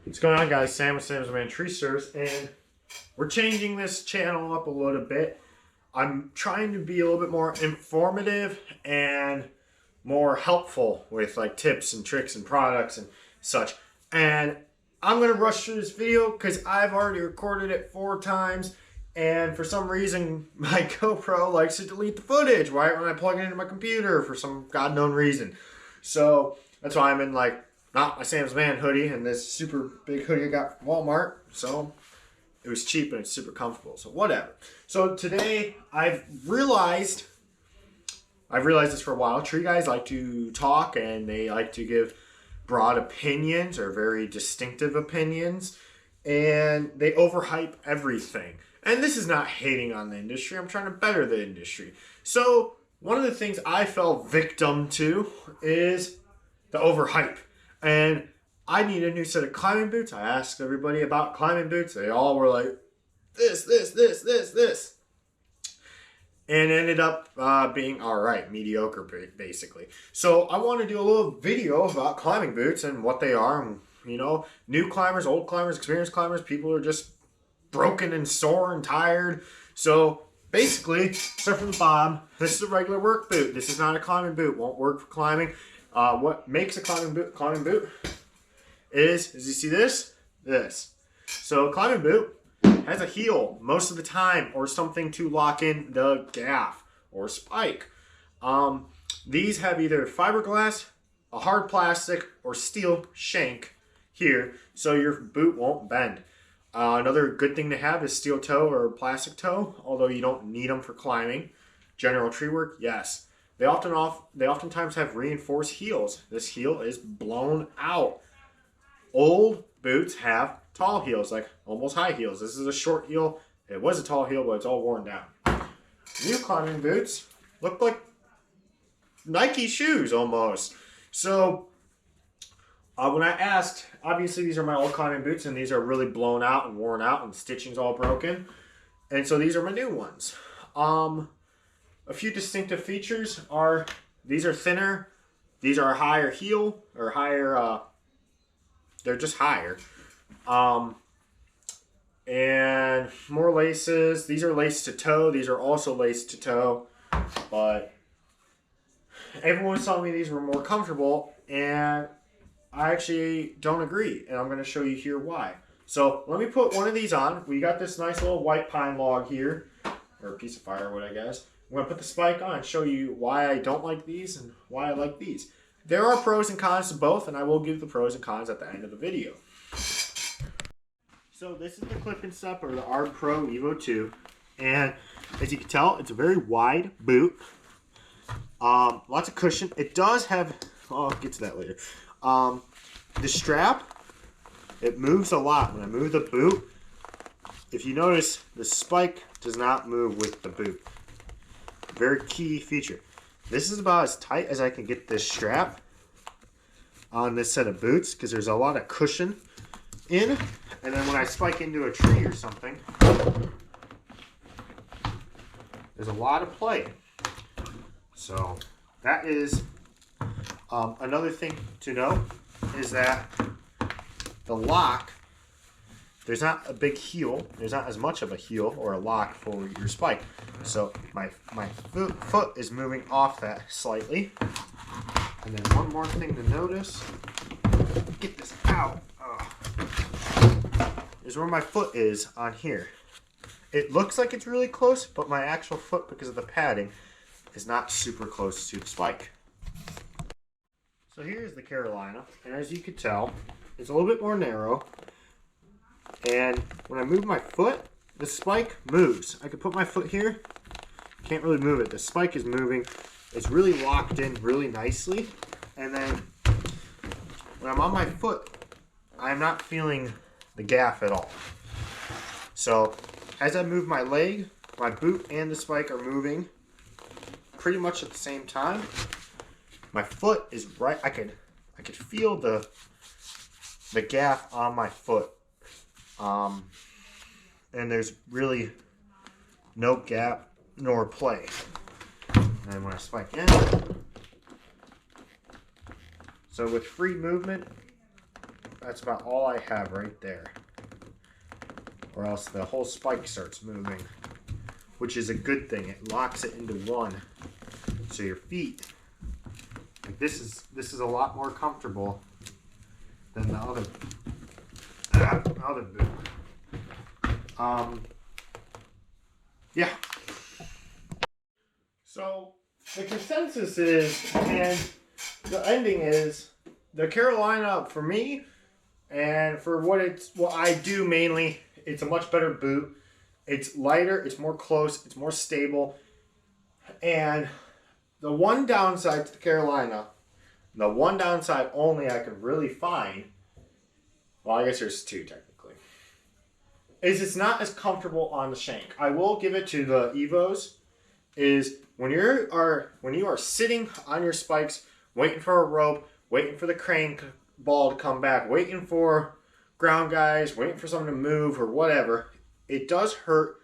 What's going on, guys? Sam with Sam's Man Tree Service, and we're changing this channel up a little bit. I'm trying to be a little bit more informative and more helpful with like tips and tricks and products and such. And I'm going to rush through this video because I've already recorded it 4 times, and for some reason my GoPro likes to delete the footage right when I plug it into my computer for some god known reason. So that's why I'm in like not my Sam's Man hoodie and this super big hoodie I got from Walmart. So it was cheap and it's super comfortable. So whatever. So today I've realized this for a while. Tree guys like to talk and they like to give broad opinions or very distinctive opinions, and they overhype everything. And this is not hating on the industry. I'm trying to better the industry. So one of the things I fell victim to is the overhype. And I need a new set of climbing boots. I asked everybody about climbing boots. They all were like, this. And it ended up being all right, mediocre, basically. So I want to do a little video about climbing boots and what they are. And, you know, new climbers, old climbers, experienced climbers, people who are just broken and sore and tired. So basically, start from the bottom. This is a regular work boot. This is not a climbing boot. Won't work for climbing. What makes a climbing boot is you see this? So a climbing boot has a heel most of the time, or something to lock in the gaff or spike. These have either fiberglass, a hard plastic, or steel shank here, so your boot won't bend. Another good thing to have is steel toe or plastic toe, although you don't need them for climbing. General tree work, yes. They oftentimes have reinforced heels. This heel is blown out. Old boots have tall heels, like almost high heels. This is a short heel. It was a tall heel, but it's all worn down. New climbing boots look like Nike shoes almost. So when I asked, obviously these are my old climbing boots, and these are really blown out and worn out, and the stitching's all broken. And so these are my new ones. A few distinctive features are these are thinner, these are a higher heel, or higher, they're just higher. And more laces. These are laced to toe, these are also laced to toe, but everyone's telling me these were more comfortable, and I actually don't agree, and I'm going to show you here why. So let me put one of these on. We got this nice little white pine log here, or a piece of firewood, I guess. I'm going to put the spike on and show you why I don't like these and why I like these. There are pros and cons to both, and I will give the pros and cons at the end of the video. So this is the Clip and Sup, or the ARB Pro Evo 2. And as you can tell, it's a very wide boot. Lots of cushion. It does have, I'll get to that later. The strap, it moves a lot. When I move the boot, if you notice, the spike does not move with the boot. Very key feature. This is about as tight as I can get this strap on this set of boots, because there's a lot of cushion in. And then when I spike into a tree or something, there's a lot of play. So that is another thing to know, is that the lock, there's not a big heel, there's not as much of a heel or a lock for your spike. So my foot is moving off that slightly. And then one more thing to notice, get this out, is where my foot is on here. It looks like it's really close, but my actual foot, because of the padding, is not super close to the spike. So here's the Carolina, and as you can tell, it's a little bit more narrow. And when I move my foot, the spike moves. I can put my foot here, can't really move it. The spike is moving. It's really locked in really nicely. And then when I'm on my foot, I'm not feeling the gaff at all. So as I move my leg, my boot and the spike are moving pretty much at the same time. My foot is right. I could feel the gaff on my foot. And there's really no gap nor play. And when I spike in, so with free movement, that's about all I have right there. Or else the whole spike starts moving, which is a good thing. It locks it into one. So your feet, like this is a lot more comfortable than the other boot. Yeah. So the consensus is, and the ending is, the Carolina for me, and for what I do mainly, it's a much better boot. It's lighter, it's more close, it's more stable. And the one downside to the Carolina, the one downside only I can really find, well, I guess there's two technically, is it's not as comfortable on the shank. I will give it to the Evos, is when you are sitting on your spikes, waiting for a rope, waiting for the crane ball to come back, waiting for ground guys, waiting for someone to move or whatever, it does hurt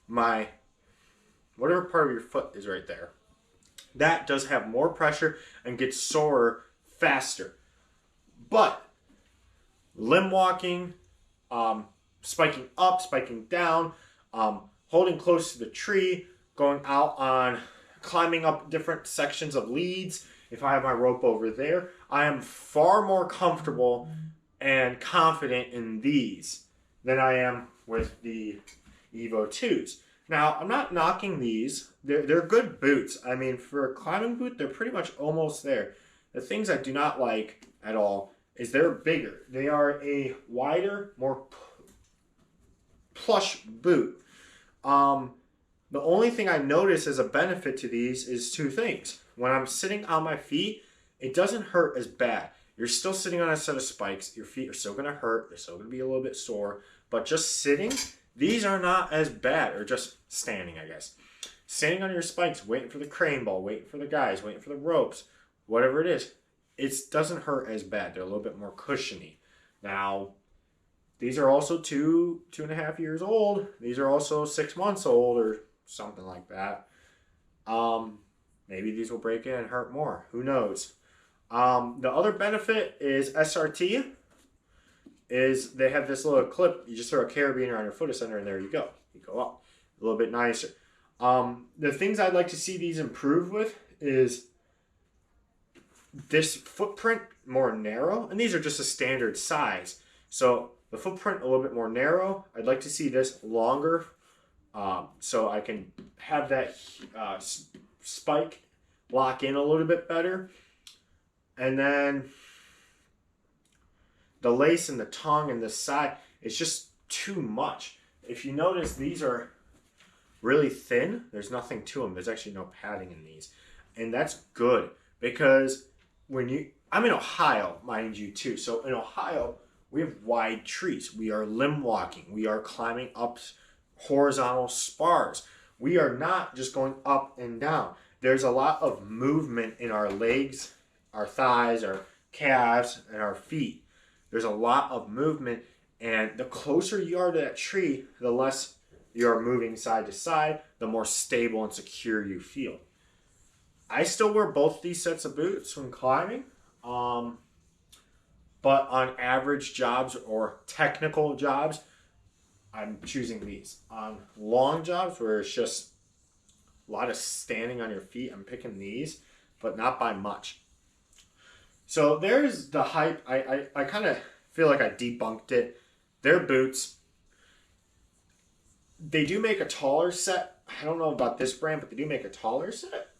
my, whatever part of your foot is right there. That does have more pressure and gets sorer faster. But limb walking, spiking up, spiking down, holding close to the tree, going out on, climbing up different sections of leads. If I have my rope over there, I am far more comfortable and confident in these than I am with the Evo 2s. Now, I'm not knocking these. They're good boots. I mean, for a climbing boot, they're pretty much almost there. The things I do not like at all is they're bigger. They are a wider, more plush boot. The only thing I notice as a benefit to these is two things. When I'm sitting on my feet, it doesn't hurt as bad. You're still sitting on a set of spikes. Your feet are still going to hurt. They're still going to be a little bit sore. But just sitting, these are not as bad. Or just standing, I guess. Standing on your spikes, waiting for the crane ball, waiting for the guys, waiting for the ropes, whatever it is, it doesn't hurt as bad. They're a little bit more cushiony. Now, these are also 2.5 years old. These are also 6 months old or something like that. Maybe these will break in and hurt more. Who knows? The other benefit is SRT. Is they have this little clip. You just throw a carabiner on your foot center and there you go. You go up. A little bit nicer. The things I'd like to see these improve with is this footprint more narrow. And these are just a standard size. So the footprint a little bit more narrow. I'd like to see this longer. So I can have that spike lock in a little bit better. And then the lace and the tongue and the side, it's just too much. If you notice, these are really thin. There's nothing to them. There's actually no padding in these. And that's good because I'm in Ohio, mind you, too. So in Ohio, we have wide trees. We are limb walking. We are climbing up horizontal spars. We are not just going up and down. There's a lot of movement in our legs, our thighs, our calves, and our feet. There's a lot of movement, and the closer you are to that tree, the less you are moving side to side, the more stable and secure you feel. I still wear both these sets of boots when climbing, but on average jobs or technical jobs, I'm choosing these. On long jobs where it's just a lot of standing on your feet, I'm picking these, but not by much. So there's the hype. I kind of feel like I debunked it. They're boots. They do make a taller set. I don't know about this brand, but they do make a taller set.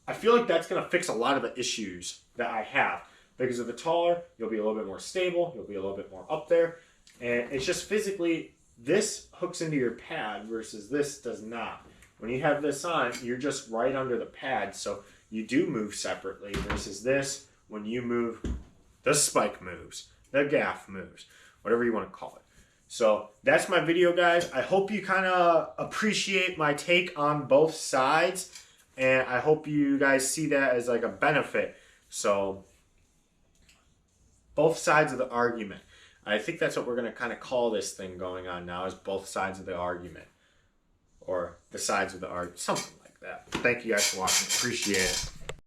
I feel like that's going to fix a lot of the issues that I have. Because of the taller, you'll be a little bit more stable. You'll be a little bit more up there. And it's just physically, this hooks into your pad versus this does not. When you have this on, you're just right under the pad. So you do move separately versus this. When you move, the spike moves. The gaff moves. Whatever you want to call it. So that's my video, guys. I hope you kind of appreciate my take on both sides. And I hope you guys see that as like a benefit. So both sides of the argument. I think that's what we're going to kind of call this thing going on now, is both sides of the argument. Or the sides of the argument. Something like that. Thank you guys for watching. Appreciate it.